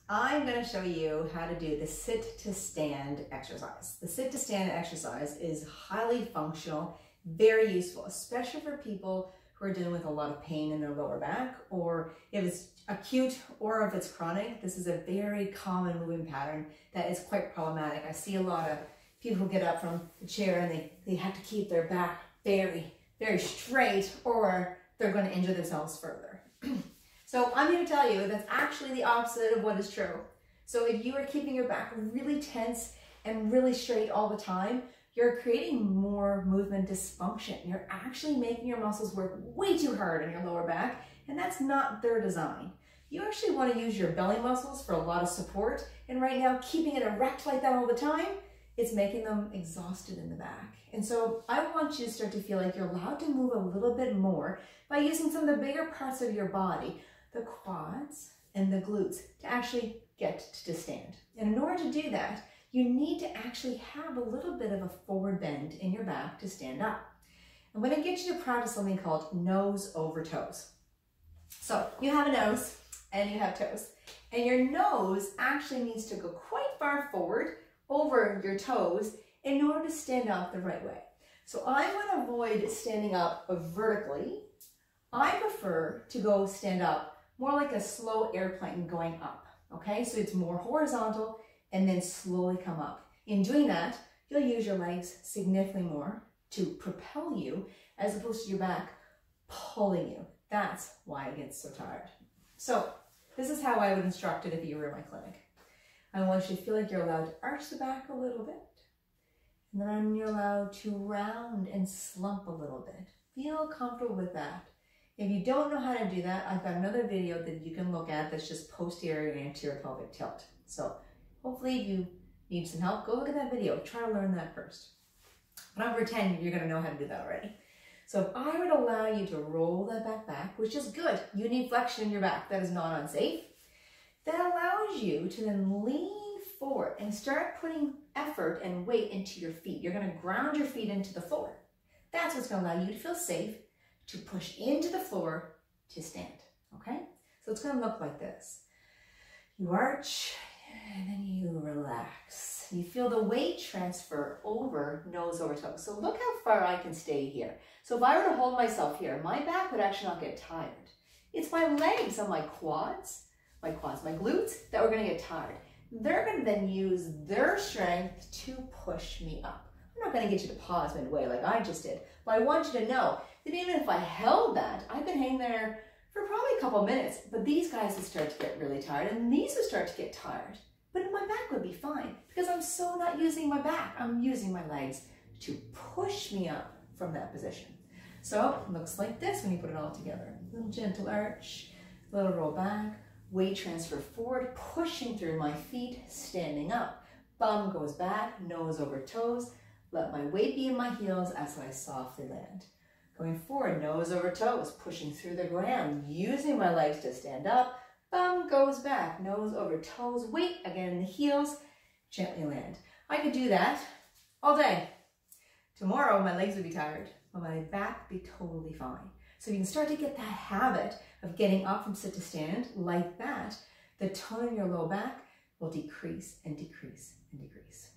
I'm going to show you how to do the sit to stand exercise. The sit to stand exercise is highly functional, very useful, especially for people who are dealing with a lot of pain in their lower back, or if it's acute or if it's chronic. This is a very common moving pattern that is quite problematic. I see a lot of people who get up from the chair and they have to keep their back very, very straight, or they're going to injure themselves further. So I'm here to tell you that's actually the opposite of what is true. So if you are keeping your back really tense and really straight all the time, you're creating more movement dysfunction. You're actually making your muscles work way too hard on your lower back, and that's not their design. You actually want to use your belly muscles for a lot of support, and right now keeping it erect like that all the time, it's making them exhausted in the back. And so I want you to start to feel like you're allowed to move a little bit more by using some of the bigger parts of your body, the quads and the glutes, to actually get to stand. And in order to do that, you need to actually have a little bit of a forward bend in your back to stand up. I'm going to get you to practice something called nose over toes. So you have a nose and you have toes, and your nose actually needs to go quite far forward over your toes in order to stand up the right way. So I want to avoid standing up vertically. I prefer to go stand up more like a slow airplane going up, okay? So it's more horizontal and then slowly come up. In doing that, you'll use your legs significantly more to propel you as opposed to your back pulling you. That's why it gets so tired. So this is how I would instruct it if you were in my clinic. I want you to feel like you're allowed to arch the back a little bit, and then you're allowed to round and slump a little bit. Feel comfortable with that. If you don't know how to do that, I've got another video that you can look at that's just posterior and anterior pelvic tilt. So hopefully if you need some help, go look at that video. Try to learn that first. But over 10, you're gonna know how to do that already. So if I would allow you to roll that back, which is good, you need flexion in your back, that is not unsafe, that allows you to then lean forward and start putting effort and weight into your feet. You're gonna ground your feet into the floor. That's what's gonna allow you to feel safe, to push into the floor to stand, okay? So it's gonna look like this. You arch, and then you relax. You feel the weight transfer over nose over toes. So look how far I can stay here. So if I were to hold myself here, my back would actually not get tired. It's my legs on my quads, my glutes, that are gonna get tired. They're gonna then use their strength to push me up. I'm not gonna get you to pause midway like I just did, but I want you to know that even if I held that, I've been hanging there for probably a couple minutes, but these guys would start to get really tired, and these would start to get tired. But my back would be fine because I'm so not using my back. I'm using my legs to push me up from that position. So it looks like this when you put it all together. A little gentle arch, a little roll back, weight transfer forward, pushing through my feet, standing up. Bum goes back, nose over toes. Let my weight be in my heels as I softly land. Going forward, nose over toes, pushing through the ground, using my legs to stand up. Bum goes back, nose over toes, weight again in the heels, gently land. I could do that all day. Tomorrow, my legs would be tired, but my back would be totally fine. So you can start to get that habit of getting up from sit to stand like that. The tone in your low back will decrease and decrease and decrease.